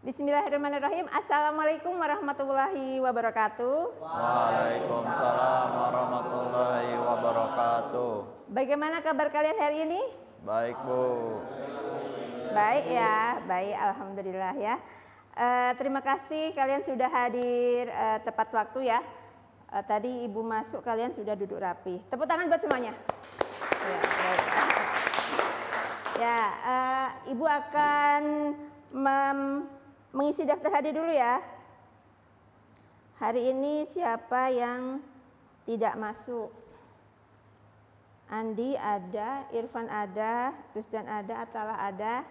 Bismillahirrahmanirrahim. Assalamualaikum warahmatullahi wabarakatuh. Waalaikumsalam warahmatullahi wabarakatuh. Bagaimana kabar kalian hari ini? Baik, Bu. Baik ya, baik, alhamdulillah ya. Terima kasih kalian sudah hadir tepat waktu ya. Tadi Ibu masuk, kalian sudah duduk rapi. Tepuk tangan buat semuanya. Ya, baik. Ya, Ibu akan mengisi daftar hadir dulu ya. Hari ini siapa yang tidak masuk? Andi ada, Irfan ada, Rusdan ada, Atala ada,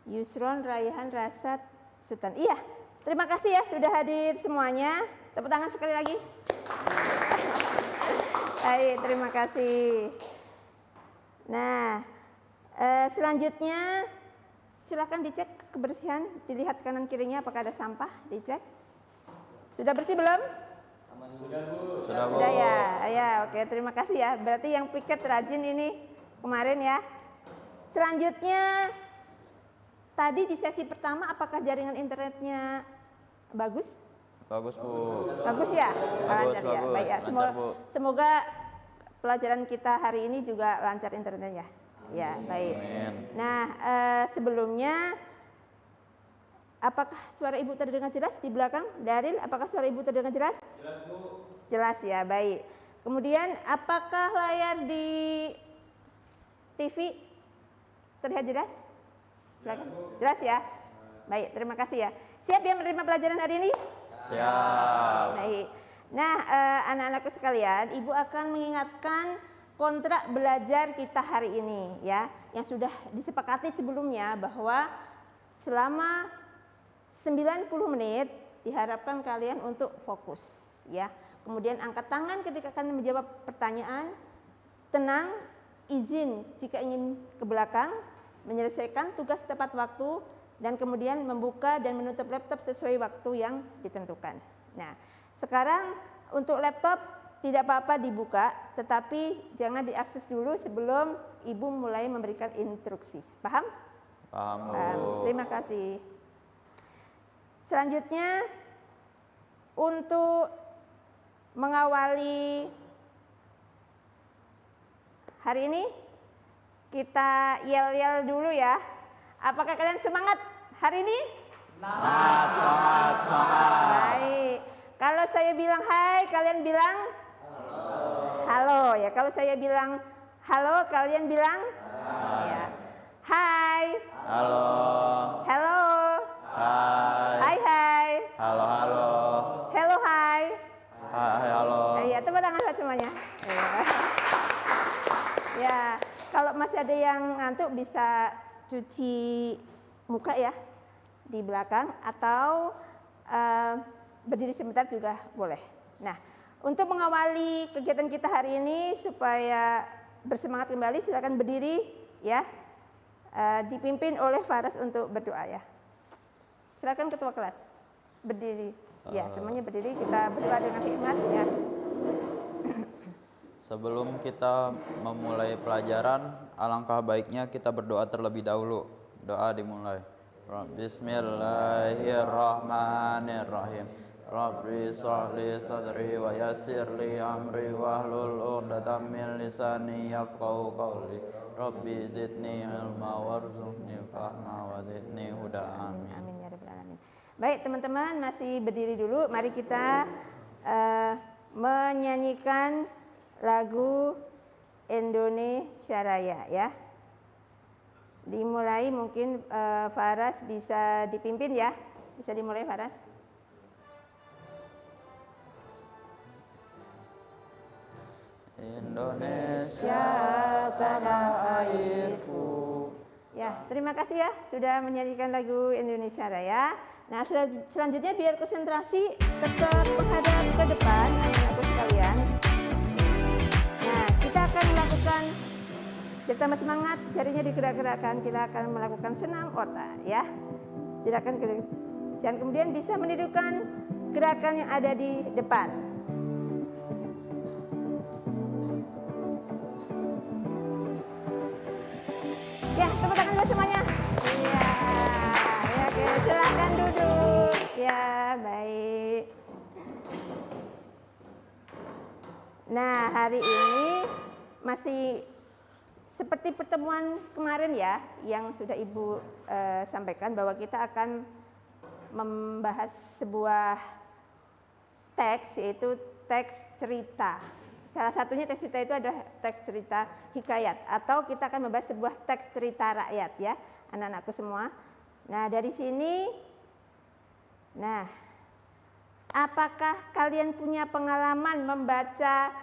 Yusron, Raihan, Rasad, Sultan. Iya, terima kasih ya sudah hadir semuanya. Tepuk tangan sekali lagi. Baik, terima kasih. Nah, selanjutnya silakan dicek kebersihan, dilihat kanan kirinya apakah ada sampah, dicek. Sudah bersih belum? Sudah, Bu. Sudah, Bu. Sudah ya, ya, oke, terima kasih ya. Berarti yang piket rajin ini kemarin ya. Selanjutnya, tadi di sesi pertama apakah jaringan internetnya bagus? Bagus, Bu. Bagus ya? Bagus, Lancar ya. bagus. Baik ya. Lancar, Bu. Semoga pelajaran kita hari ini juga lancar internetnya. Ya, baik. Amin. Nah, sebelumnya apakah suara Ibu terdengar jelas di belakang? Daril, apakah suara Ibu terdengar jelas? Jelas, Bu. Jelas ya, baik. Kemudian apakah layar di TV terlihat jelas? Jelas, jelas ya? Baik, terima kasih ya. Siap ya menerima pelajaran hari ini? Siap. Baik. Nah, anak-anakku sekalian, Ibu akan mengingatkan kontrak belajar kita hari ini ya, yang sudah disepakati sebelumnya bahwa selama 90 menit diharapkan kalian untuk fokus ya. Kemudian angkat tangan ketika akan menjawab pertanyaan, tenang, izin jika ingin ke belakang, menyelesaikan tugas tepat waktu, dan kemudian membuka dan menutup laptop sesuai waktu yang ditentukan. Nah, sekarang untuk laptop tidak apa-apa dibuka, tetapi jangan diakses dulu sebelum Ibu mulai memberikan instruksi. Paham? Paham, Bu. Paham. Terima kasih. Selanjutnya, untuk mengawali hari ini, kita yel-yel dulu ya. Apakah kalian semangat hari ini? Semangat, semangat, semangat. Baik. Kalau saya bilang hai, kalian bilang halo ya. Kalau saya bilang halo, kalian bilang ya. Hai. Halo. Hello. Hai. Hai hai. Halo, halo. Hello hai. Hai, halo. Iya, tepuk tangan buat semuanya. Ya, kalau masih ada yang ngantuk bisa cuci muka ya di belakang atau berdiri sebentar juga boleh. Nah, untuk mengawali kegiatan kita hari ini supaya bersemangat kembali, silakan berdiri ya. Dipimpin oleh Faras untuk berdoa ya. Silakan ketua kelas berdiri. Ya, semuanya berdiri, kita berdoa dengan hikmat ya. Sebelum kita memulai pelajaran, alangkah baiknya kita berdoa terlebih dahulu. Doa dimulai. Bismillahirrahmanirrahim. Rabbi shrahli sadri wa yassirli amri wahlul 'uqdatam min lisani yafqahu qawli. Rabbi zidni ilma warzuqni fahma wa zidni huda. Amin. Amin ya rabbal alamin. Baik, teman-teman masih berdiri dulu. Mari kita menyanyikan lagu Indonesia Raya ya. Dimulai mungkin Faras bisa dipimpin ya. Bisa dimulai Faras. Indonesia tanah airku. Ya, terima kasih ya sudah menyanyikan lagu Indonesia Raya. Nah, selanjutnya biar konsentrasi tetap menghadap ke depan anak-anakku sekalian. Nah, kita akan melakukan bertambah semangat, jarinya digerak-gerakkan. Kita akan melakukan senam otak ya. Gerakan dan kemudian bisa menirukan gerakan yang ada di depan. Ya, tepuk tangan buat semuanya. Iya, ya, oke, silakan. Silakan duduk. Ya, baik. Nah, hari ini masih seperti pertemuan kemarin ya, yang sudah Ibu sampaikan bahwa kita akan membahas sebuah teks, yaitu teks cerita. Salah satunya teks cerita itu adalah teks cerita hikayat, atau kita akan membahas sebuah teks cerita rakyat ya, anak-anakku semua. Nah, dari sini, apakah kalian punya pengalaman membaca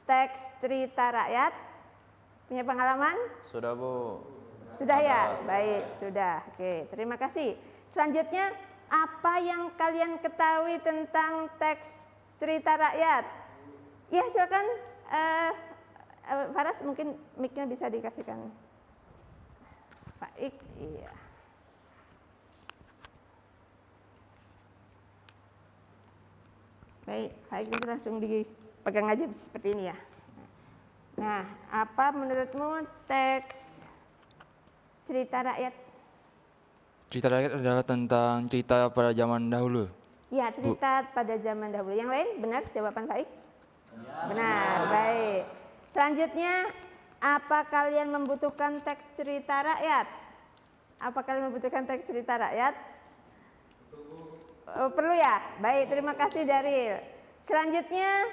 teks cerita rakyat? Punya pengalaman? Sudah, Bu. Sudah ya? Baik, sudah. Oke, terima kasih. Selanjutnya, apa yang kalian ketahui tentang teks cerita rakyat? Ya, silakan. Faras, mungkin mic-nya bisa dikasihkan. Baik, iya. Baik, itu langsung dipegang aja seperti ini ya. Nah, apa menurutmu teks cerita rakyat? Cerita rakyat adalah tentang cerita pada zaman dahulu. Ya, cerita pada zaman dahulu. Yang lain benar jawaban baik? Benar, baik. Selanjutnya, apa kalian membutuhkan teks cerita rakyat? Apa kalian membutuhkan teks cerita rakyat? Oh, perlu ya? Baik, terima kasih Daril. Selanjutnya,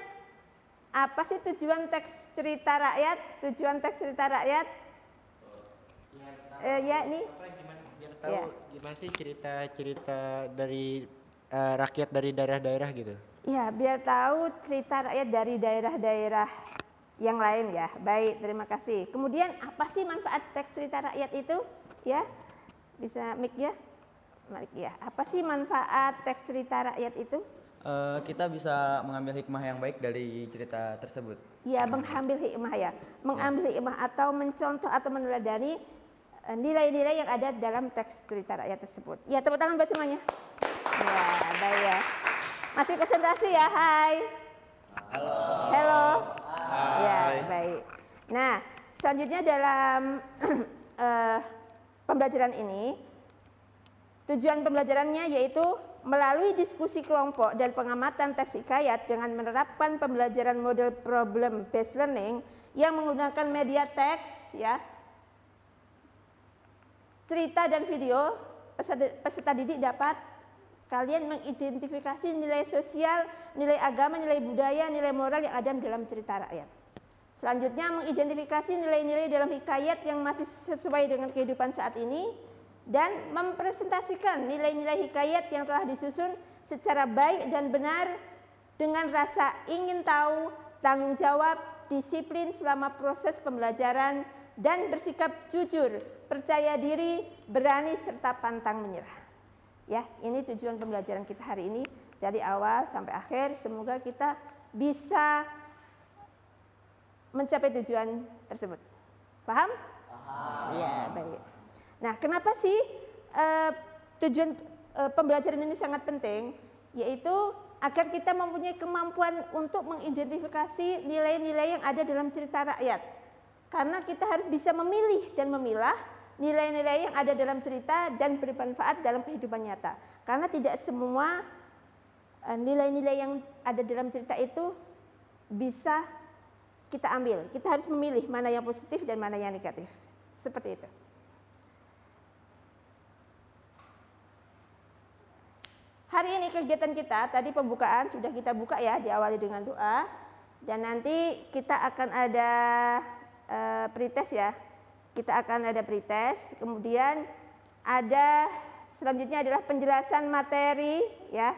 apa sih tujuan teks cerita rakyat? Tujuan teks cerita rakyat? Ya, ini. Biar tahu gimana sih cerita-cerita dari rakyat dari daerah-daerah gitu. Ya, biar tahu cerita rakyat dari daerah-daerah yang lain ya. Baik, terima kasih. Kemudian apa sih manfaat teks cerita rakyat itu? Ya, bisa mic ya? Mic ya. Apa sih manfaat teks cerita rakyat itu? Kita bisa mengambil hikmah yang baik dari cerita tersebut. Ya, mengambil hikmah ya. Mengambil hikmah atau mencontoh atau meneladani nilai-nilai yang ada dalam teks cerita rakyat tersebut. Ya, tepuk tangan buat semuanya. Ya, baik ya. Masih konsentrasi ya, hai. Halo. Halo. Hai. Ya, baik. Nah, selanjutnya dalam pembelajaran ini, tujuan pembelajarannya yaitu melalui diskusi kelompok dan pengamatan teks hikayat dengan menerapkan pembelajaran model problem based learning yang menggunakan media teks ya, cerita dan video, peserta didik dapat kalian mengidentifikasi nilai sosial, nilai agama, nilai budaya, nilai moral yang ada dalam cerita rakyat. Selanjutnya, mengidentifikasi nilai-nilai dalam hikayat yang masih sesuai dengan kehidupan saat ini dan mempresentasikan nilai-nilai hikayat yang telah disusun secara baik dan benar dengan rasa ingin tahu, tanggung jawab, disiplin selama proses pembelajaran dan bersikap jujur, percaya diri, berani serta pantang menyerah. Ya, ini tujuan pembelajaran kita hari ini dari awal sampai akhir. Semoga kita bisa mencapai tujuan tersebut. Paham? Paham. Ya, baik. Nah, kenapa sih tujuan pembelajaran ini sangat penting? Yaitu agar kita mempunyai kemampuan untuk mengidentifikasi nilai-nilai yang ada dalam cerita rakyat. Karena kita harus bisa memilih dan memilah nilai-nilai yang ada dalam cerita dan bermanfaat dalam kehidupan nyata. Karena tidak semua nilai-nilai yang ada dalam cerita itu bisa kita ambil. Kita harus memilih mana yang positif dan mana yang negatif. Seperti itu. Hari ini kegiatan kita, tadi pembukaan sudah kita buka ya, diawali dengan doa. Dan nanti kita akan ada pretest ya. Kita akan ada pretest, kemudian ada selanjutnya adalah penjelasan materi ya.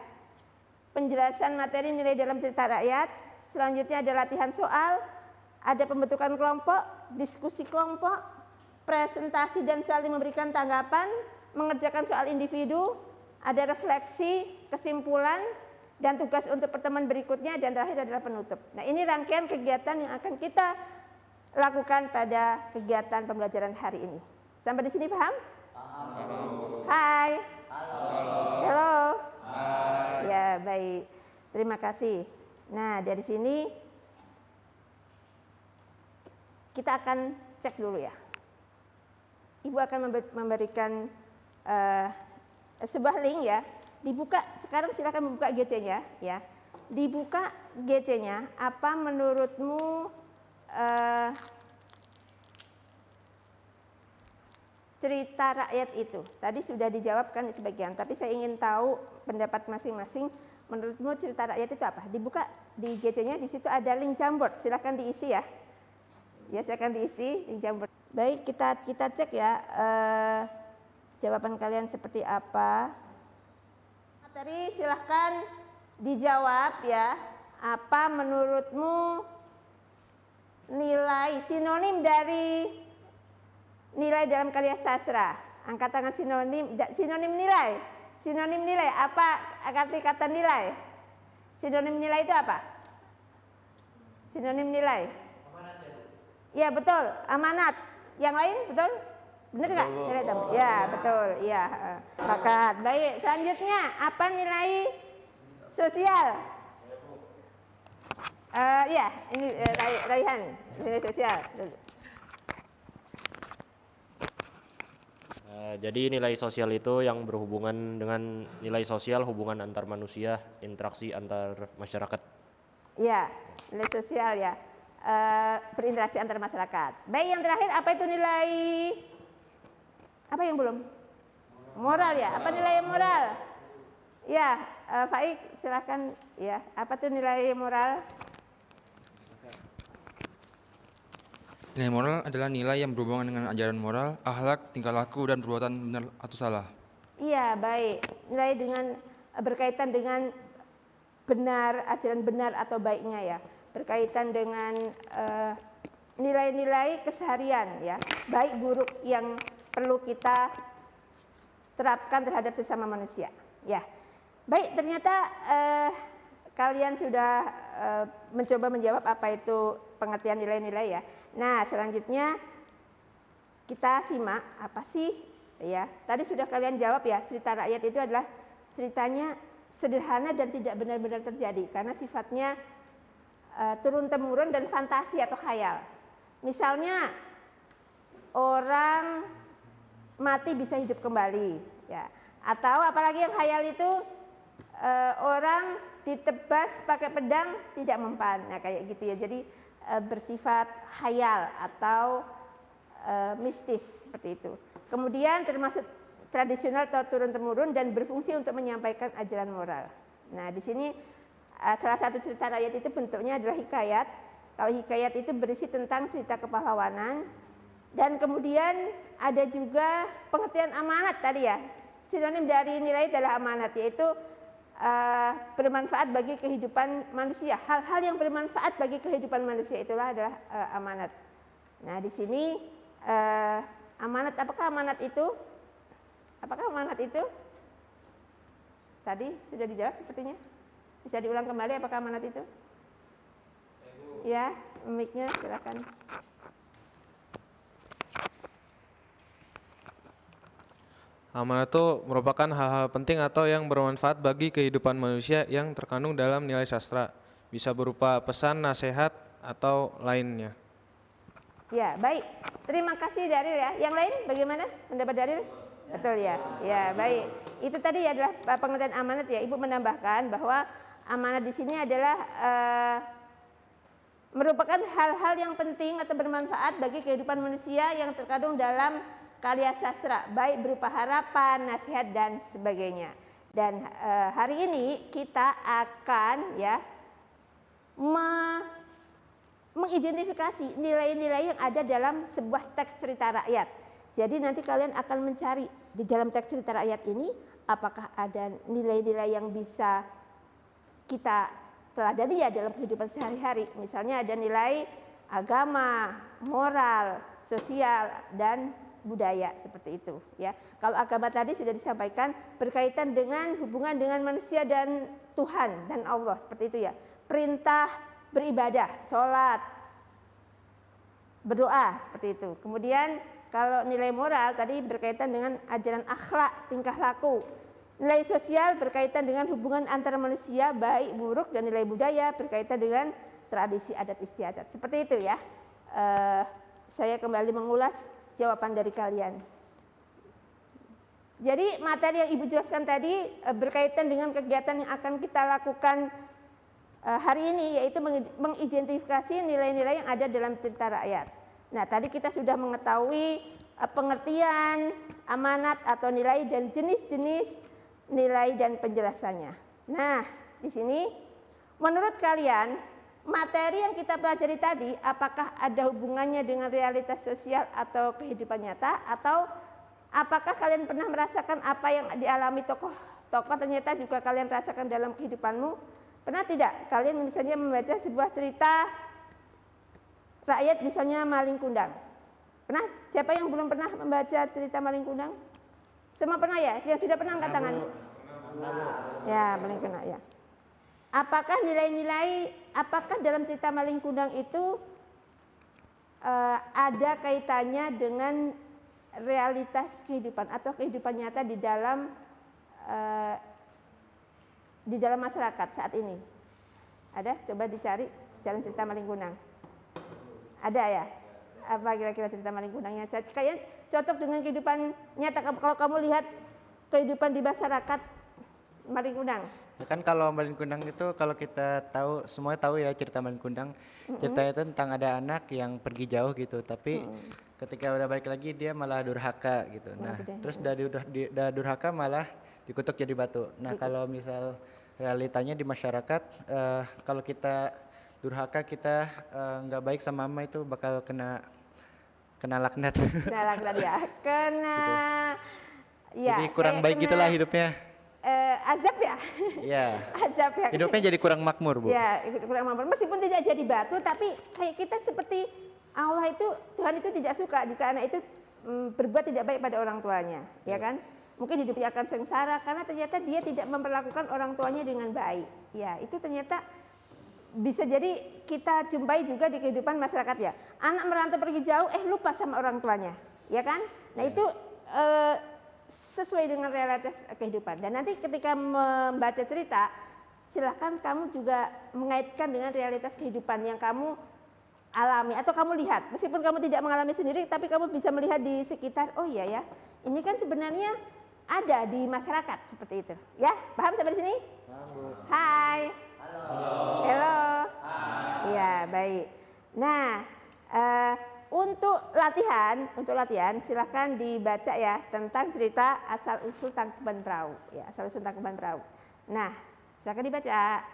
Penjelasan materi nilai dalam cerita rakyat. Selanjutnya ada latihan soal, ada pembentukan kelompok, diskusi kelompok, presentasi dan saling memberikan tanggapan, mengerjakan soal individu, ada refleksi, kesimpulan, dan tugas untuk pertemuan berikutnya, dan terakhir adalah penutup. Nah, ini rangkaian kegiatan yang akan kita lakukan pada kegiatan pembelajaran hari ini. Sampai di sini paham? Paham. Hai. Halo. Halo. Hai. Ya, baik. Terima kasih. Nah, dari sini kita akan cek dulu ya. Ibu akan memberikan sebuah link ya. Dibuka sekarang, silakan membuka GC-nya ya. Dibuka GC-nya, apa menurutmu cerita rakyat itu? Tadi sudah dijawabkan sebagian, tapi saya ingin tahu pendapat masing-masing. Menurutmu cerita rakyat itu apa? Dibuka di GC-nya, di situ ada link Jamboard, silakan diisi ya. Ya, silakan diisi link Jamboard. Baik, kita cek ya jawaban kalian seperti apa. Materi silahkan dijawab ya. Apa menurutmu nilai sinonim dari nilai dalam karya sastra? Angkat tangan sinonim nilai. Sinonim nilai apa arti kata nilai? Sinonim nilai itu apa? Sinonim nilai. Ya betul, amanat. Yang lain betul? Benar nggak? Nilai tambah. Ya betul, iya. Sepakat. Baik, selanjutnya apa nilai sosial? Ya, ini Raihan, nilai sosial. Jadi nilai sosial itu yang berhubungan dengan nilai sosial, hubungan antar manusia, interaksi antar masyarakat. Ya, nilai sosial ya, berinteraksi antar masyarakat. Baik, yang terakhir apa itu nilai? Apa yang belum? Moral ya. Apa nilai moral? Ya, Faik silakan ya. Apa tuh nilai moral? Nilai moral adalah nilai yang berhubungan dengan ajaran moral, akhlak, tingkah laku, dan perbuatan benar atau salah. Iya, baik. Nilai dengan berkaitan dengan benar, ajaran benar atau baiknya ya. Berkaitan dengan nilai-nilai keseharian ya, baik buruk yang perlu kita terapkan terhadap sesama manusia. Ya, baik. Ternyata kalian sudah mencoba menjawab apa itu pengertian nilai-nilai ya. Nah, selanjutnya kita simak apa sih ya. Tadi sudah kalian jawab ya. Cerita rakyat itu adalah ceritanya sederhana dan tidak benar-benar terjadi karena sifatnya turun-temurun dan fantasi atau khayal. Misalnya orang mati bisa hidup kembali ya, atau apalagi yang khayal itu orang ditebas pakai pedang tidak mempan. Nah, kayak gitu ya. Jadi bersifat khayal atau mistis seperti itu. Kemudian termasuk tradisional atau turun-temurun dan berfungsi untuk menyampaikan ajaran moral. Nah, di sini salah satu cerita rakyat itu bentuknya adalah hikayat. Kalau hikayat itu berisi tentang cerita kepahlawanan. Dan kemudian ada juga pengertian amanat tadi ya. Sinonim dari nilai adalah amanat, yaitu bermanfaat bagi kehidupan manusia. Hal-hal yang bermanfaat bagi kehidupan manusia itulah adalah amanat. Nah, di sini amanat, apakah amanat itu? Apakah amanat itu? Tadi sudah dijawab sepertinya. Bisa diulang kembali apakah amanat itu? Ya, mic-nya silakan. Amanat itu merupakan hal-hal penting atau yang bermanfaat bagi kehidupan manusia yang terkandung dalam nilai sastra. Bisa berupa pesan, nasihat, atau lainnya. Ya, baik. Terima kasih Daril ya. Yang lain bagaimana pendapat Daril? Betul ya. Ya, baik. Itu tadi adalah pengertian amanat ya. Ibu menambahkan bahwa amanat di sini adalah merupakan hal-hal yang penting atau bermanfaat bagi kehidupan manusia yang terkandung dalam karya sastra, baik berupa harapan, nasihat dan sebagainya. Dan hari ini kita akan ya mengidentifikasi nilai-nilai yang ada dalam sebuah teks cerita rakyat. Jadi nanti kalian akan mencari di dalam teks cerita rakyat ini apakah ada nilai-nilai yang bisa kita teladani ya dalam kehidupan sehari-hari. Misalnya ada nilai agama, moral, sosial dan budaya seperti itu ya. Kalau agama tadi sudah disampaikan berkaitan dengan hubungan dengan manusia dan Tuhan dan Allah seperti itu ya. Perintah beribadah, sholat, berdoa seperti itu. Kemudian kalau nilai moral tadi berkaitan dengan ajaran akhlak, tingkah laku. Nilai sosial berkaitan dengan hubungan antara manusia baik buruk, dan nilai budaya berkaitan dengan tradisi adat istiadat. Seperti itu ya. Saya kembali mengulas jawaban dari kalian. Jadi materi yang Ibu jelaskan tadi berkaitan dengan kegiatan yang akan kita lakukan hari ini, yaitu mengidentifikasi nilai-nilai yang ada dalam cerita rakyat. Nah, tadi kita sudah mengetahui pengertian, amanat atau nilai dan jenis-jenis nilai dan penjelasannya. Nah, di sini menurut kalian materi yang kita pelajari tadi apakah ada hubungannya dengan realitas sosial atau kehidupan nyata, atau apakah kalian pernah merasakan apa yang dialami tokoh-tokoh ternyata juga kalian rasakan dalam kehidupanmu? Pernah tidak kalian misalnya membaca sebuah cerita rakyat, misalnya Malin Kundang? Pernah? Siapa yang belum pernah membaca cerita Malin Kundang? Semua pernah ya? Yang sudah pernah angkat tangan? Ya, Malin Kundang ya. Apakah nilai-nilai, apakah dalam cerita Malin Kundang itu ada kaitannya dengan realitas kehidupan atau kehidupan nyata di dalam masyarakat saat ini? Ada? Coba dicari dalam cerita Malin Kundang. Ada ya? Apa kira-kira cerita Malin Kundangnya? Kalian cocok dengan kehidupan nyata kalau kamu lihat kehidupan di masyarakat Malin Kundang? Ya kan kalau Malin Kundang itu kalau kita tahu, semuanya tahu ya cerita Malin Kundang. Ceritanya itu tentang ada anak yang pergi jauh gitu, tapi ketika udah balik lagi dia malah durhaka gitu. Nah, terus dari durhaka malah dikutuk jadi batu. Nah, kalau misal realitanya di masyarakat, kalau kita durhaka, kita nggak baik sama mama, itu bakal kena laknat. Kena laknat ya. Kena gitu. Ya, jadi kurang baik gitulah hidupnya. Azab ya. Iya. Azab ya. Hidupnya jadi kurang makmur, Bu. Ya, kurang makmur. Meskipun tidak jadi batu, tapi kayak kita seperti Allah itu, Tuhan itu tidak suka jika anak itu berbuat tidak baik pada orang tuanya, ya kan? Mungkin hidupnya akan sengsara karena ternyata dia tidak memperlakukan orang tuanya dengan baik. Ya, itu ternyata bisa jadi kita jumpai juga di kehidupan masyarakat ya. Anak merantau pergi jauh, lupa sama orang tuanya, ya kan? Nah itu sesuai dengan realitas kehidupan. Dan nanti ketika membaca cerita, silahkan kamu juga mengaitkan dengan realitas kehidupan yang kamu alami atau kamu lihat. Meskipun kamu tidak mengalami sendiri, tapi kamu bisa melihat di sekitar. Oh iya ya, ini kan sebenarnya ada di masyarakat seperti itu. Ya, paham sampai di sini? Paham, Bu. Hai. Halo. Iya, baik. Nah, untuk latihan silahkan dibaca ya tentang cerita asal usul Tangkuban Perahu. Ya, asal usul Tangkuban Perahu. Nah, silahkan dibaca.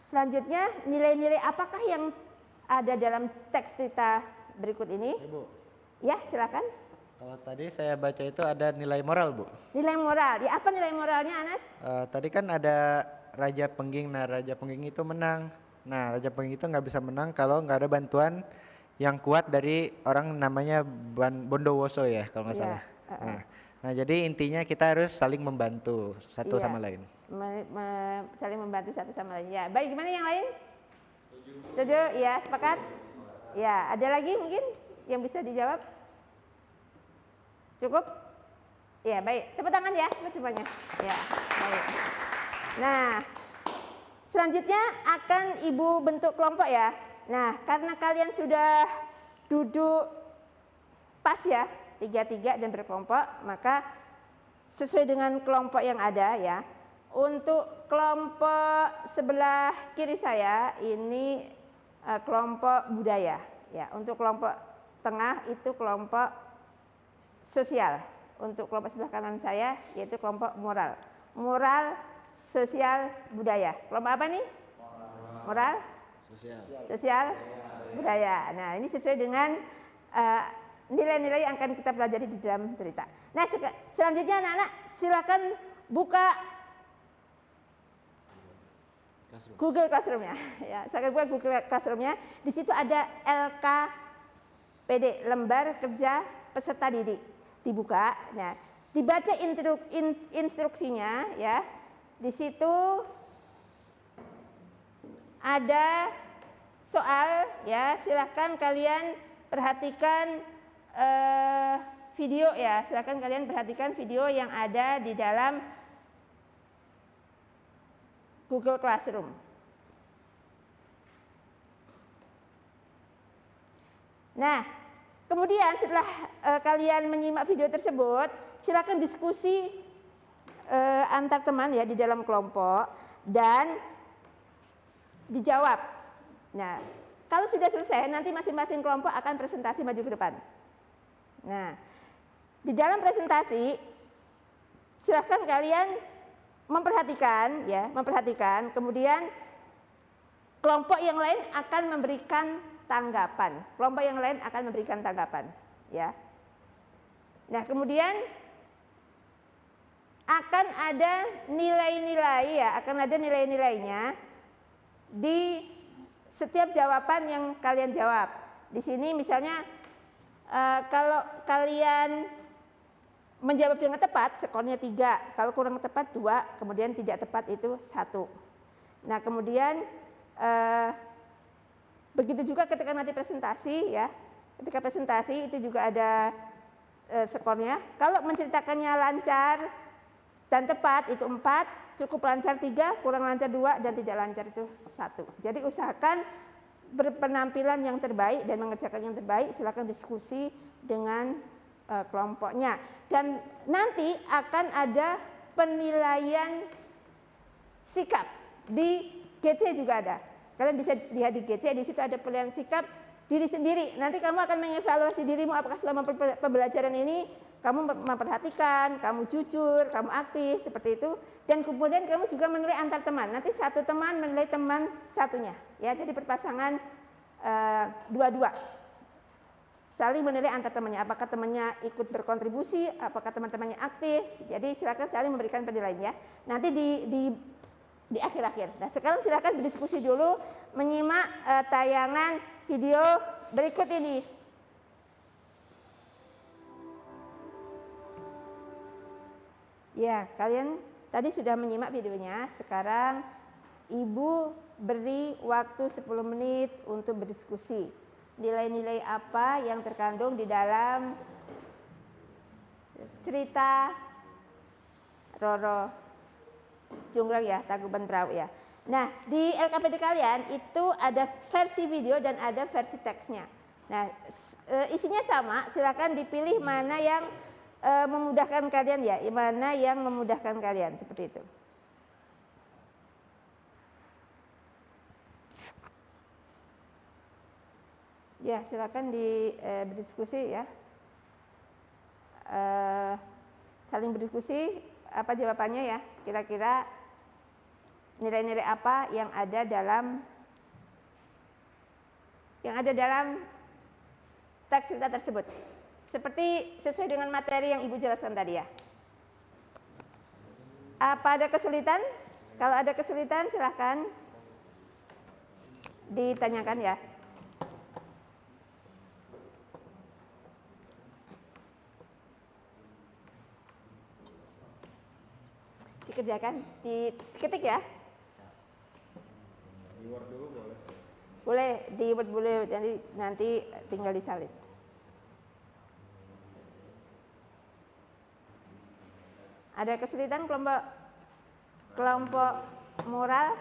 Selanjutnya, nilai-nilai apakah yang ada dalam teks cerita berikut ini? Ibu. Ya, silakan. Kalau tadi saya baca itu ada nilai moral, Bu. Nilai moral. Ya, apa nilai moralnya, Anas? Tadi kan ada Raja Pengging. Nah, Raja Pengging itu menang. Nah, Raja Pengging itu nggak bisa menang kalau nggak ada bantuan yang kuat dari orang namanya Bondowoso ya, kalau nggak salah. Nah, jadi intinya kita harus saling membantu satu sama lain. Saling membantu satu sama lain. Ya, baik. Gimana yang lain? Setuju? Ya, sepakat? Ya, ada lagi mungkin yang bisa dijawab? Cukup? Ya, baik. Tepuk tangan ya buat semuanya. Ya, baik. Nah, selanjutnya akan Ibu bentuk kelompok ya. Nah, karena kalian sudah duduk pas ya, 3-3 dan berkelompok, maka sesuai dengan kelompok yang ada ya. Untuk kelompok sebelah kiri saya ini kelompok budaya ya. Untuk kelompok tengah itu kelompok sosial. Untuk kelompok sebelah kanan saya yaitu kelompok moral. Moral, sosial, budaya. Kelompok apa nih? Moral, sosial, budaya. Nah, ini sesuai dengan nilai-nilai yang akan kita pelajari di dalam cerita. Nah, selanjutnya anak-anak silakan buka Google Classroom-nya. Ya, silakan buka Google Classroom-nya. Di situ ada LKPD, lembar kerja peserta didik. Dibuka. Nah, dibaca instruksinya ya. Di situ ada soal ya, silahkan kalian perhatikan video ya, silahkan kalian perhatikan video yang ada di dalam Google Classroom. Nah, Kemudian setelah kalian menyimak video tersebut, silakan diskusi antar teman ya di dalam kelompok dan dijawab. Nah, kalau sudah selesai nanti masing-masing kelompok akan presentasi maju ke depan. Nah, di dalam presentasi silahkan kalian memperhatikan, kemudian kelompok yang lain akan memberikan tanggapan. Ya. Nah, kemudian akan ada nilai-nilainya di setiap jawaban yang kalian jawab. Di sini misalnya kalau kalian menjawab dengan tepat, skornya 3. Kalau kurang tepat 2, kemudian tidak tepat itu 1. Nah, kemudian begitu juga ketika nanti presentasi ya. Ketika presentasi itu juga ada skornya. Kalau menceritakannya lancar dan tepat itu 4, cukup lancar 3, kurang lancar 2, dan tidak lancar itu 1. Jadi usahakan berpenampilan yang terbaik dan mengerjakan yang terbaik. Silakan diskusi dengan kelompoknya. Dan nanti akan ada penilaian sikap di GC juga ada. Kalian bisa lihat di GC, di situ ada penilaian sikap diri sendiri. Nanti kamu akan mengevaluasi dirimu apakah selama pembelajaran ini kamu memperhatikan, kamu jujur, kamu aktif seperti itu. Dan kemudian kamu juga menilai antar teman. Nanti satu teman menilai teman satunya. Ya, jadi berpasangan dua-dua. Saling menilai antar temannya. Apakah temannya ikut berkontribusi, apakah teman-temannya aktif. Jadi silakan saling memberikan penilaian ya. Nanti di akhir-akhir. Nah, sekarang silakan berdiskusi dulu, menyimak tayangan video berikut ini. Ya, kalian tadi sudah menyimak videonya. Sekarang Ibu beri waktu 10 menit untuk berdiskusi. Nilai-nilai apa yang terkandung di dalam cerita Roro Jonggrang ya, Tagubang Perahu ya. Nah, di LKPD kalian itu ada versi video dan ada versi teksnya. Nah, isinya sama, silakan dipilih mana yang memudahkan kalian ya, mana yang memudahkan kalian, seperti itu. Ya, silakan berdiskusi ya. Saling berdiskusi, apa jawabannya ya? Kira-kira nilai-nilai apa yang ada dalam teks cerita tersebut? Seperti sesuai dengan materi yang Ibu jelaskan tadi ya. Apa ada kesulitan? Kalau ada kesulitan silahkan ditanyakan ya. Dikerjakan, diketik ya. Di Word dulu boleh. Boleh, di Word boleh, nanti tinggal disalin. Ada kesulitan kelompok moral?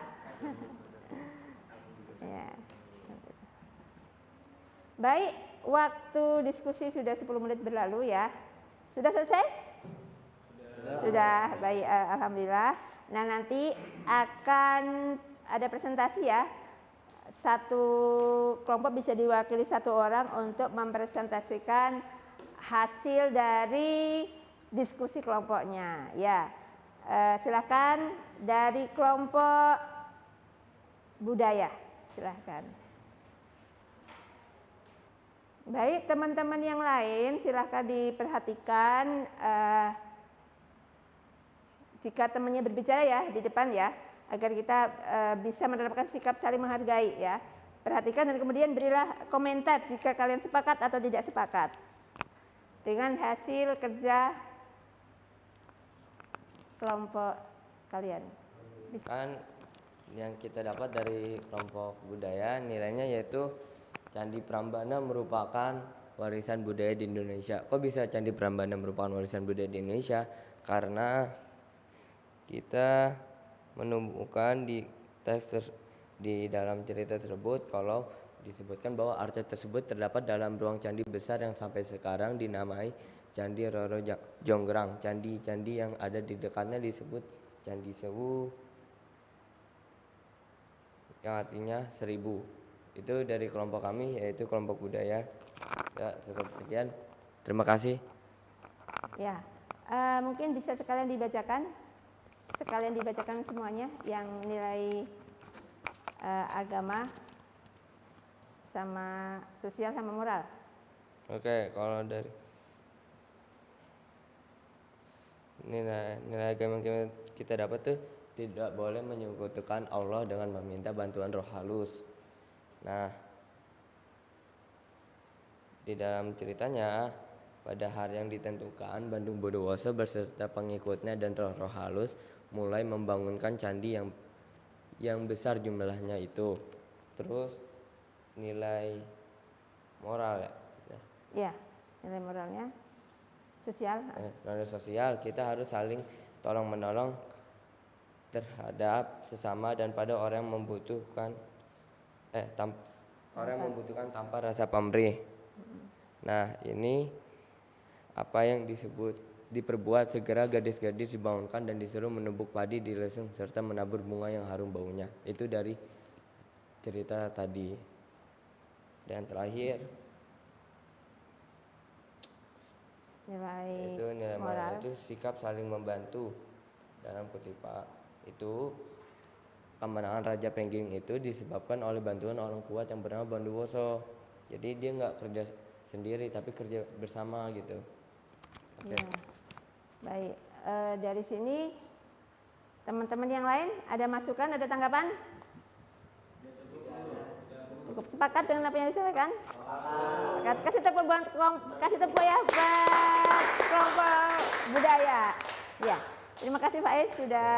Ya. Baik, waktu diskusi sudah 10 menit berlalu ya. Sudah selesai? Sudah, baik, alhamdulillah. Nah, nanti akan ada presentasi ya. Satu kelompok bisa diwakili 1 orang untuk mempresentasikan hasil dari diskusi kelompoknya. Ya, silakan dari kelompok budaya, silakan. Baik, teman-teman yang lain silakan diperhatikan. Jika temannya berbicara ya di depan ya, agar kita bisa menerapkan sikap saling menghargai ya. Perhatikan dan kemudian berilah komentar jika kalian sepakat atau tidak sepakat dengan hasil kerja kelompok kalian. Kan yang kita dapat dari kelompok budaya nilainya yaitu Candi Prambanan merupakan warisan budaya di Indonesia. Kok bisa Candi Prambanan merupakan warisan budaya di Indonesia? Karena kita menemukan di dalam cerita tersebut kalau disebutkan bahwa arca tersebut terdapat dalam ruang candi besar yang sampai sekarang dinamai Candi Roro Jonggrang. Candi-candi yang ada di dekatnya disebut Candi Sewu, yang artinya 1000. Itu dari kelompok kami, yaitu kelompok budaya. Ya, cukup sekian. Terima kasih. Ya, mungkin bisa sekalian dibacakan semuanya yang nilai agama sama sosial sama moral. Oke, kalau dari nilai agama yang kita dapat tuh tidak boleh menyekutukan Allah dengan meminta bantuan roh halus. Nah, di dalam ceritanya, pada hari yang ditentukan, Bandung Bondowoso beserta pengikutnya dan roh-roh halus mulai membangunkan candi yang besar jumlahnya itu. Terus nilai moral ya. Ya, nilai moralnya sosial. Nilai sosial, kita harus saling tolong menolong terhadap sesama dan pada orang yang membutuhkan orang yang membutuhkan tanpa rasa pamrih. Nah, ini apa yang diperbuat segera gadis-gadis dibangunkan dan disuruh menumbuk padi di lesung serta menabur bunga yang harum baunya. Itu dari cerita tadi. Dan terakhir nilai moral itu sikap saling membantu. Dalam kutipan itu kemenangan Raja Pengging itu disebabkan oleh bantuan orang kuat yang bernama Bondowoso. Jadi dia nggak kerja sendiri tapi kerja bersama gitu. Oke. Ya. Baik, dari sini teman-teman yang lain ada masukan, ada tanggapan? Cukup sepakat dengan apa yang disampaikan? Sepakat. Kasih tepuk ya buat kelompok budaya. Ya, terima kasih Pak Ais sudah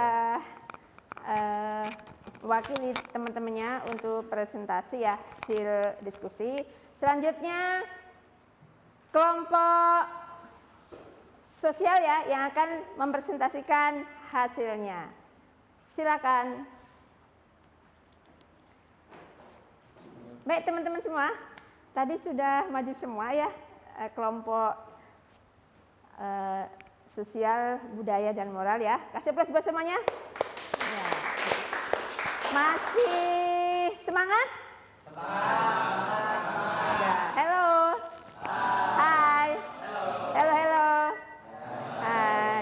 mewakili teman-temannya untuk presentasi ya hasil diskusi. Selanjutnya kelompok sosial ya yang akan mempresentasikan hasilnya. Silakan. Baik teman-teman semua, tadi sudah maju semua ya kelompok sosial, budaya dan moral ya. Kasih aplaus buat semuanya. Ya. Masih semangat? Semangat. Ya. Hello. Hai. Hello.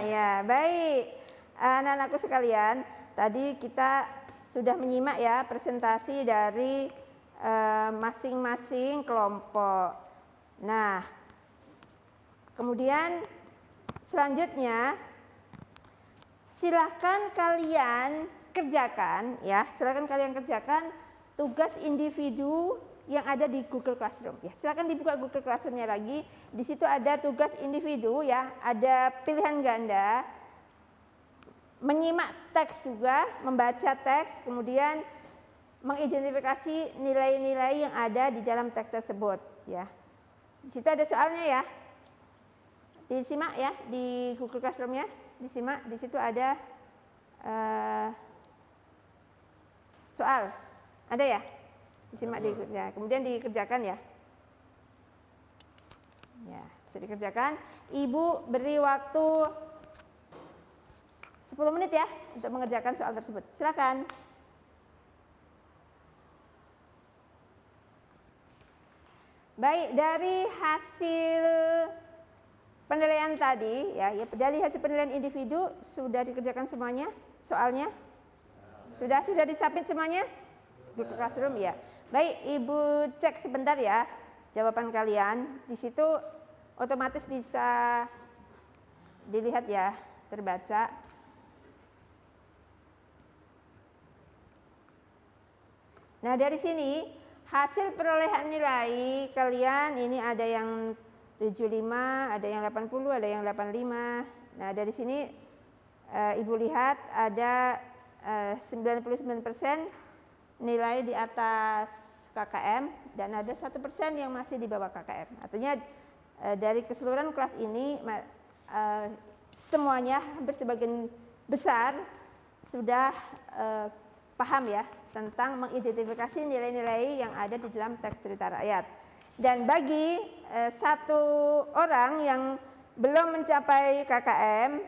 Ya, baik. Anak-anakku sekalian, tadi kita sudah menyimak ya presentasi dari masing-masing kelompok. Nah, kemudian selanjutnya silakan kalian kerjakan ya, tugas individu yang ada di Google Classroom ya. Silakan dibuka Google Classroom-nya lagi. Di situ ada tugas individu ya, ada pilihan ganda, menyimak teks juga, membaca teks, kemudian mengidentifikasi nilai-nilai yang ada di dalam teks tersebut ya. Di situ ada soalnya ya. Disimak ya di Google Classroom-nya, disimak. Di situ ada soal. Ada ya? Disimak ya. Kemudian dikerjakan ya. Ya, bisa dikerjakan. Ibu beri waktu 10 menit ya untuk mengerjakan soal tersebut. Silakan. Baik, dari hasil penilaian tadi ya, dari hasil penilaian individu sudah dikerjakan semuanya soalnya? Sudah disubmit semuanya? Google Classroom ya. Baik, Ibu cek sebentar ya jawaban kalian. Di situ otomatis bisa dilihat ya, terbaca. Nah, dari sini hasil perolehan nilai kalian ini ada yang 75, ada yang 80, ada yang 85. Nah, dari sini Ibu lihat ada 99% nilai di atas KKM dan ada 1% yang masih di bawah KKM. Artinya dari keseluruhan kelas ini semuanya hampir sebagian besar sudah paham ya tentang mengidentifikasi nilai-nilai yang ada di dalam teks cerita rakyat. Dan bagi satu orang yang belum mencapai KKM,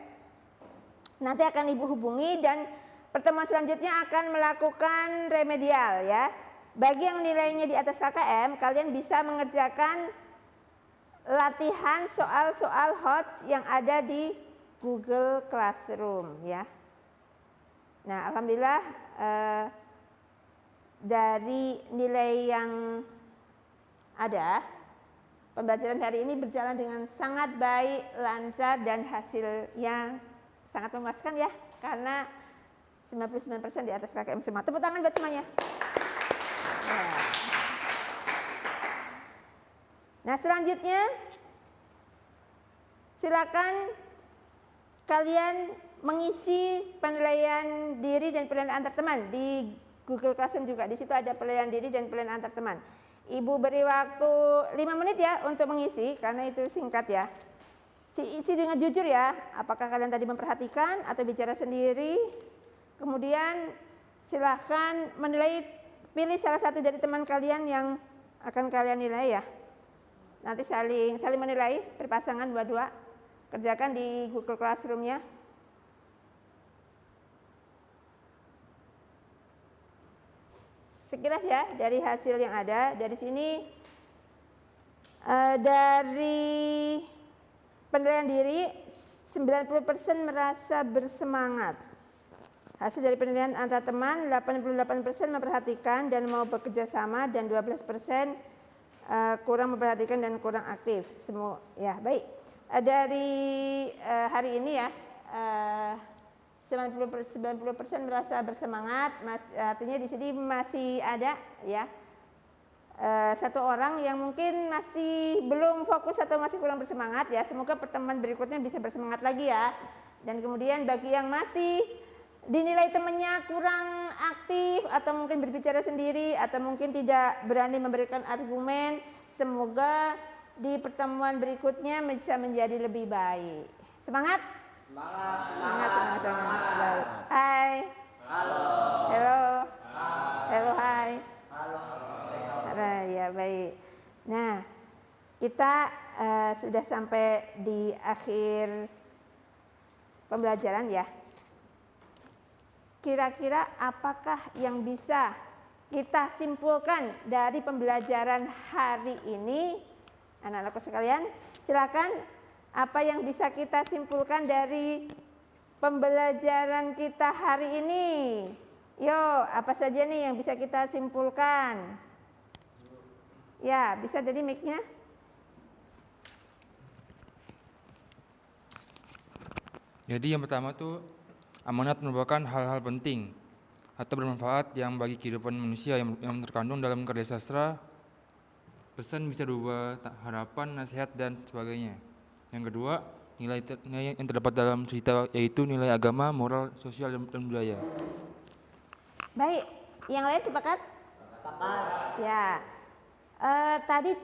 nanti akan Ibu hubungi dan pertemuan selanjutnya akan melakukan remedial ya. Bagi yang nilainya di atas KKM, kalian bisa mengerjakan latihan soal-soal HOTS yang ada di Google Classroom ya. Nah, alhamdulillah dari nilai yang ada, pembelajaran hari ini berjalan dengan sangat baik, lancar, dan hasilnya sangat memuaskan ya, karena 99% di atas KKM semua. Tepuk tangan buat semuanya. Nah, selanjutnya silakan kalian mengisi penilaian diri dan penilaian antar teman di Google Classroom juga. Di situ ada penilaian diri dan penilaian antar teman. Ibu beri waktu 5 menit ya untuk mengisi karena itu singkat ya. Isi dengan jujur ya. Apakah kalian tadi memperhatikan atau bicara sendiri? Kemudian silahkan menilai, pilih salah satu dari teman kalian yang akan kalian nilai ya. Nanti saling menilai, berpasangan dua-dua. Kerjakan di Google Classroom-nya. Sekilas ya dari hasil yang ada. Dari sini dari penilaian diri 90% merasa bersemangat. Hasil dari penilaian antar teman 88% memperhatikan dan mau bekerja sama, dan 12% kurang memperhatikan dan kurang aktif. Semua ya baik. Dari hari ini ya 90% merasa bersemangat, artinya di sini masih ada ya satu orang yang mungkin masih belum fokus atau masih kurang bersemangat ya. Semoga pertemuan berikutnya bisa bersemangat lagi ya. Dan kemudian bagi yang masih dinilai temannya kurang aktif atau mungkin berbicara sendiri atau mungkin tidak berani memberikan argumen, semoga di pertemuan berikutnya bisa menjadi lebih baik. Semangat? Semangat. Baik. Hai. Halo. Hello. Hello, hai. Halo. Ya, baik. Nah, kita sudah sampai di akhir pembelajaran ya. Kira-kira apakah yang bisa kita simpulkan dari pembelajaran hari ini? Anak-anakku sekalian, silakan, apa yang bisa kita simpulkan dari pembelajaran kita hari ini? Yo, apa saja nih yang bisa kita simpulkan? Ya, bisa jadi mic-nya. Jadi yang pertama tuh, amanat merupakan hal-hal penting atau bermanfaat yang bagi kehidupan manusia yang terkandung dalam karya sastra. Pesan bisa berubah, harapan, nasihat, dan sebagainya. Yang kedua, nilai yang terdapat dalam cerita yaitu nilai agama, moral, sosial, dan budaya. Baik, yang lain sepakat? Sepakat. Ya, tadi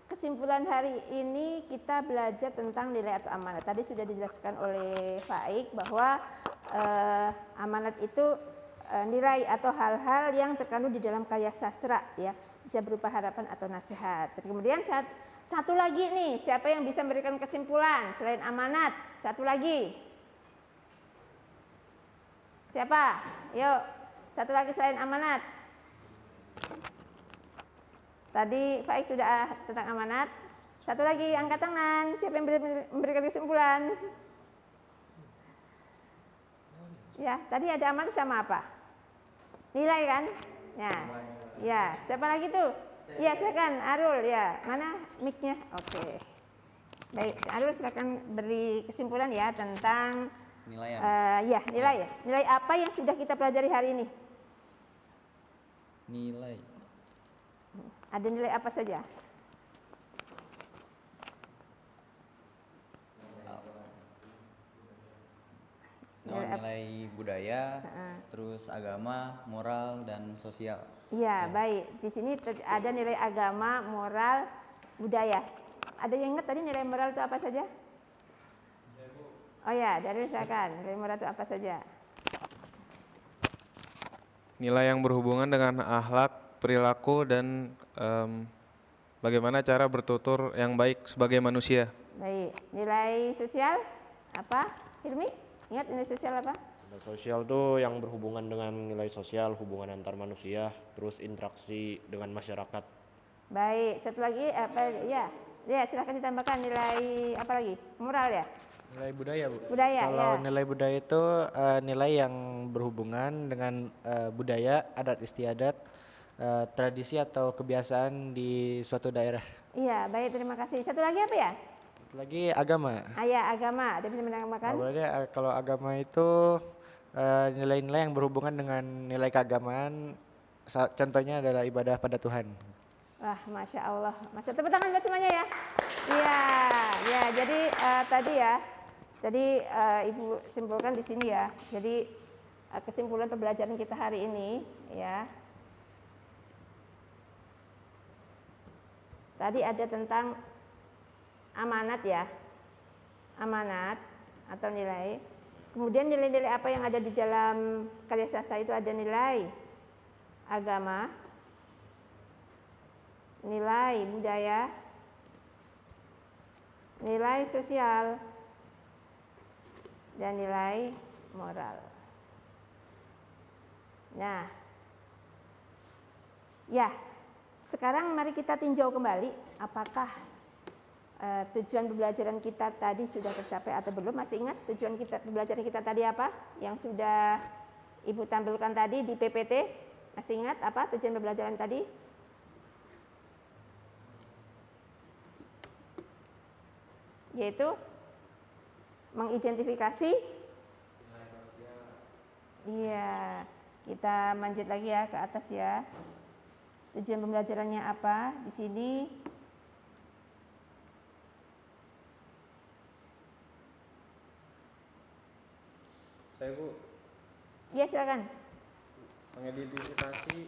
kesimpulan hari ini kita belajar tentang nilai atau amanat. Tadi sudah dijelaskan oleh Faik bahwa amanat itu nilai atau hal-hal yang terkandung di dalam karya sastra ya, bisa berupa harapan atau nasihat. Dan kemudian satu lagi nih, siapa yang bisa memberikan kesimpulan selain amanat? Satu lagi. Siapa? Yuk, satu lagi selain amanat. Tadi Faik sudah tentang amanat. Satu lagi, angkat tangan. Siapa yang memberikan kesimpulan? Ya, tadi ada amanat sama apa? Nilai kan? Ya, siapa lagi tuh? Ya, silakan Arul ya. Mana mic-nya? Oke. Baik, Arul silakan beri kesimpulan ya tentang Penilaian. Nilai. Nilai apa yang sudah kita pelajari hari ini? Nilai. Ada nilai apa saja? Nilai budaya, terus agama, moral, dan sosial. Iya, baik. Di sini ada nilai agama, moral, budaya. Ada yang ingat tadi nilai moral itu apa saja? Oh ya, dari silakan. Nilai moral itu apa saja? nilai yang berhubungan dengan akhlak, perilaku, dan bagaimana cara bertutur yang baik sebagai manusia. Baik, nilai sosial apa? Hilmi, ingat nilai sosial apa? Nilai sosial tuh yang berhubungan dengan nilai sosial, hubungan antar manusia, terus interaksi dengan masyarakat. Baik, satu lagi apa ya? Ya, silahkan ditambahkan nilai apa lagi? Moral ya? Nilai budaya, Bu. Budaya, Kalau ya. nilai budaya itu nilai yang berhubungan dengan budaya, adat istiadat, tradisi atau kebiasaan di suatu daerah. Iya, baik, terima kasih. Satu lagi apa ya? Satu lagi agama. Ya, agama. Ada bisa menambahkan? Berarti kalau agama itu nilai-nilai yang berhubungan dengan nilai keagamaan. Contohnya adalah ibadah pada Tuhan. Wah, Masya Allah. Masya tepuk tangan buat semuanya ya. Iya, ya. Jadi tadi Ibu simpulkan di sini ya. Jadi kesimpulan pembelajaran kita hari ini ya. Tadi ada tentang amanat ya. Amanat atau nilai. Kemudian nilai-nilai apa yang ada di dalam karya sastra itu ada nilai agama, nilai budaya, nilai sosial, dan nilai moral. Nah, ya, sekarang mari kita tinjau kembali apakah tujuan pembelajaran kita tadi sudah tercapai atau belum. Masih ingat tujuan pembelajaran kita tadi apa? Yang sudah Ibu tampilkan tadi di PPT. Masih ingat apa tujuan pembelajaran tadi? Yaitu mengidentifikasi. Iya, kita lanjut lagi ya ke atas ya. Tujuan pembelajarannya apa di sini? Saya, Bu. Iya, silakan. Mengidentifikasi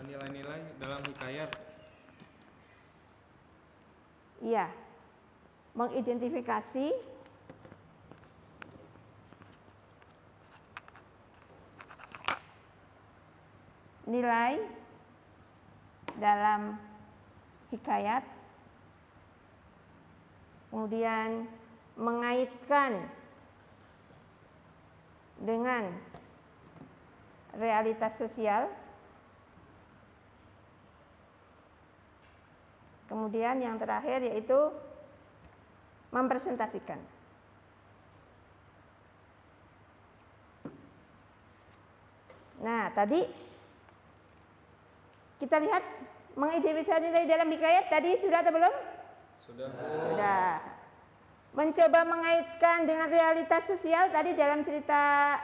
nilai-nilai dalam hikayat. Iya. Mengidentifikasi nilai dalam hikayat, kemudian mengaitkan dengan realitas sosial, kemudian yang terakhir yaitu mempresentasikan. Nah, tadi kita lihat mengidentifikasi nilai dalam hikayat tadi sudah atau belum? Sudah. Mencoba mengaitkan dengan realitas sosial tadi dalam cerita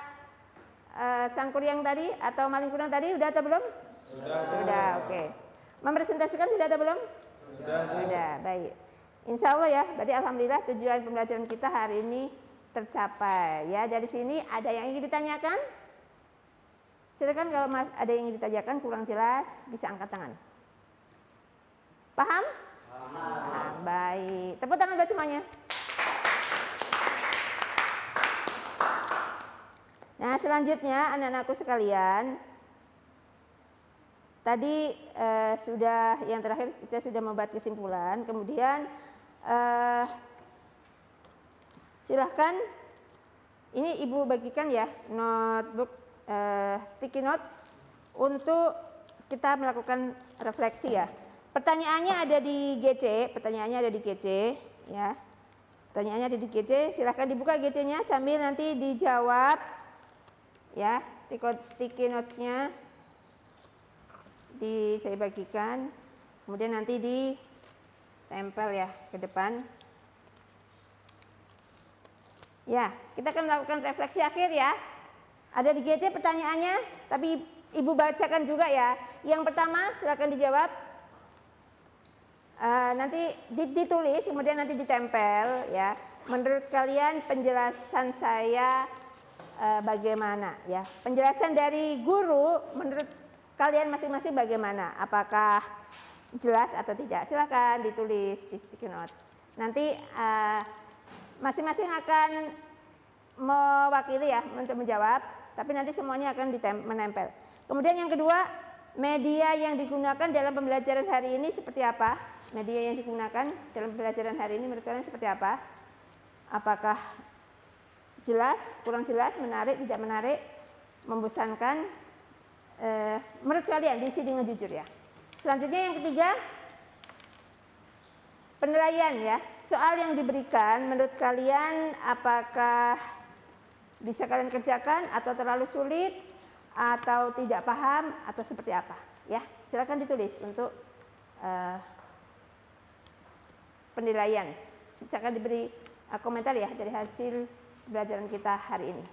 Sang Kuryang tadi atau Maling Kundang tadi sudah atau belum? Sudah, oke. Mempresentasikan sudah atau belum? Sudah, baik. Insya Allah ya, berarti alhamdulillah tujuan pembelajaran kita hari ini tercapai. Ya, dari sini ada yang ingin ditanyakan? Silakan kalau ada yang ingin ditanyakan kurang jelas bisa angkat tangan. Paham? Paham. Baik. Tepuk tangan buat semuanya. Nah, selanjutnya anak-anakku sekalian, tadi sudah yang terakhir kita sudah membuat kesimpulan. Kemudian silahkan ini Ibu bagikan ya notebook sticky notes untuk kita melakukan refleksi ya. Pertanyaannya ada di GC, ya. Pertanyaannya ada di GC, silahkan dibuka GC-nya sambil nanti dijawab ya. Sticky notes-nya saya bagikan, kemudian nanti ditempel ya ke depan. Ya, kita akan melakukan refleksi akhir ya. Ada di GC pertanyaannya, tapi Ibu bacakan juga ya. Yang pertama silakan dijawab. Nanti ditulis, kemudian nanti ditempel ya. Menurut kalian penjelasan saya bagaimana ya? Penjelasan dari guru menurut kalian masing-masing bagaimana? Apakah jelas atau tidak? Silakan ditulis di sticky notes. Nanti masing-masing akan mewakili ya untuk menjawab, tapi nanti semuanya akan menempel. Kemudian yang kedua, media yang digunakan dalam pembelajaran hari ini seperti apa? Media yang digunakan dalam pembelajaran hari ini menurut kalian seperti apa? Apakah jelas, kurang jelas, menarik, tidak menarik, membosankan? Menurut kalian diisi dengan jujur ya. Selanjutnya yang ketiga, penilaian ya. Soal yang diberikan menurut kalian apakah bisa kalian kerjakan atau terlalu sulit atau tidak paham atau seperti apa ya. Silakan ditulis untuk penilaian. Silakan diberi komentar ya dari hasil pembelajaran kita hari ini.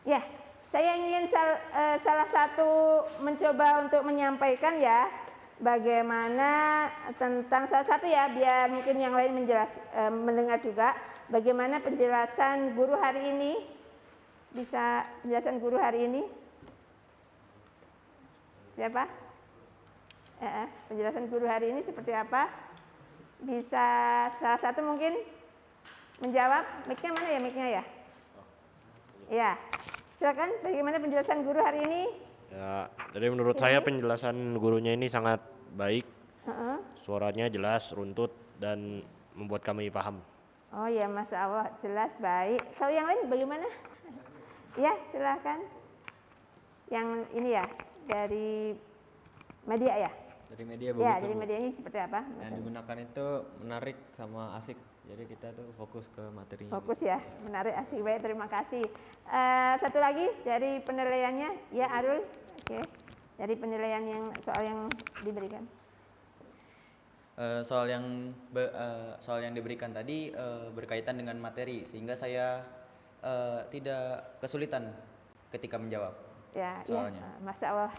Ya, saya ingin salah satu mencoba untuk menyampaikan ya bagaimana tentang salah satu ya, biar mungkin yang lain mendengar juga bagaimana penjelasan guru hari ini. Bisa penjelasan guru hari ini? Siapa? Penjelasan guru hari ini seperti apa? Bisa salah satu mungkin menjawab? Mic-nya mana ya, mic-nya ya? Ya, silakan. Bagaimana penjelasan guru hari ini? Ya, jadi menurut saya penjelasan gurunya ini sangat baik. Suaranya jelas, runtut, dan membuat kami paham. Oh ya, Masya Allah, jelas, baik. Kalau yang lain bagaimana? Ya, silakan. Yang ini ya, dari media ya? Dari media begitu. Ya, dari medianya seperti apa? Yang digunakan itu menarik sama asik. Jadi kita tuh fokus ke materi. Fokus ya, menarik, asik, baik, terima kasih. Satu lagi dari penilaiannya, ya Arul, oke. Dari penilaian yang soal yang diberikan. Soal yang diberikan tadi berkaitan dengan materi, sehingga saya tidak kesulitan ketika menjawab soalnya. Ya, Masya Allah.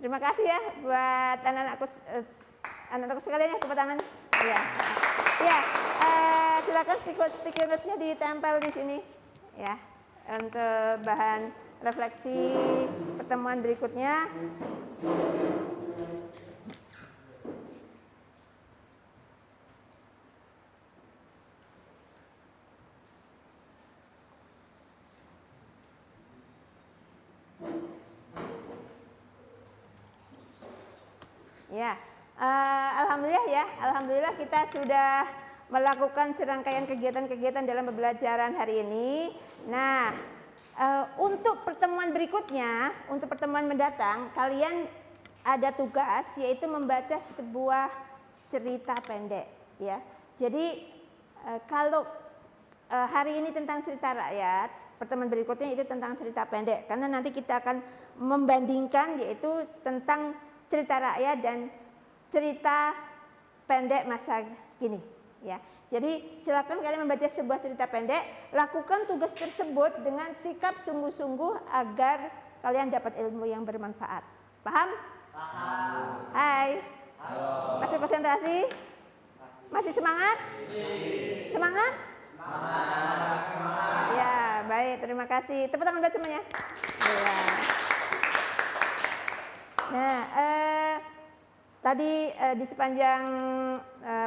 Terima kasih ya buat anak-anakku sekalian ya, tepuk tangan. Ya, ya. Silakan stiker notes-nya ditempel di sini ya untuk bahan refleksi pertemuan berikutnya. Ya, alhamdulillah kita sudah melakukan serangkaian kegiatan-kegiatan dalam pembelajaran hari ini. Nah, untuk pertemuan berikutnya, untuk pertemuan mendatang, kalian ada tugas yaitu membaca sebuah cerita pendek, ya. Jadi kalau hari ini tentang cerita rakyat, pertemuan berikutnya itu tentang cerita pendek, karena nanti kita akan membandingkan yaitu tentang cerita rakyat dan cerita pendek masa kini. Ya, jadi silakan kalian membaca sebuah cerita pendek, lakukan tugas tersebut dengan sikap sungguh-sungguh agar kalian dapat ilmu yang bermanfaat. Paham? Paham. Hai. Halo. Masih konsentrasi? Masih semangat? Semangat? Semangat. Ya, baik, terima kasih. Tepuk tangan buat semuanya. Ya. Nah, tadi di sepanjang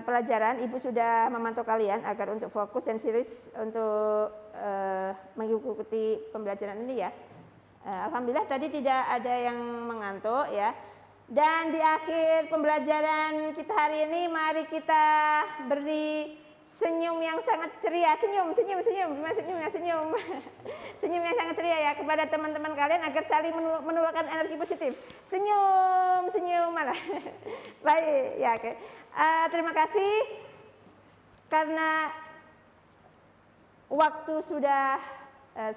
pelajaran Ibu sudah memantau kalian agar untuk fokus dan serius untuk mengikuti pembelajaran ini ya. Alhamdulillah tadi tidak ada yang mengantuk ya. Dan di akhir pembelajaran kita hari ini mari kita beri senyum yang sangat ceria, senyum yang sangat ceria ya kepada teman-teman kalian agar saling menularkan energi positif. Senyum malah. Baik ya, oke. Terima kasih karena waktu sudah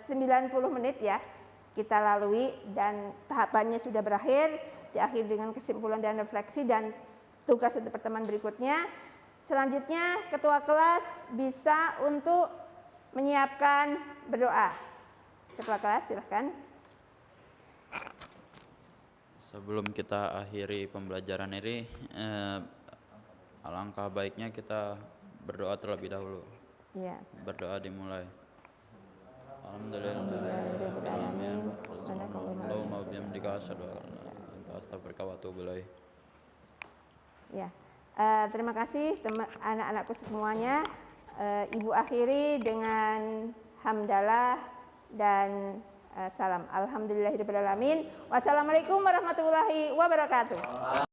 90 menit ya kita lalui dan tahapannya sudah berakhir, diakhiri dengan kesimpulan dan refleksi dan tugas untuk pertemuan berikutnya. Selanjutnya ketua kelas bisa untuk menyiapkan berdoa. Ketua kelas silahkan. Sebelum kita akhiri pembelajaran ini, alangkah baiknya kita berdoa terlebih dahulu. Ya. Berdoa dimulai. Alhamdulillahirobbilalamin. Allahumma bihamdika asyhadu an la ilaha illa anta astaghfiruka wa atubu ilaik. Ya. Terima kasih anak-anakku semuanya. Ibu akhiri dengan hamdalah dan salam. Alhamdulillahirabbil alamin. Wassalamualaikum warahmatullahi wabarakatuh.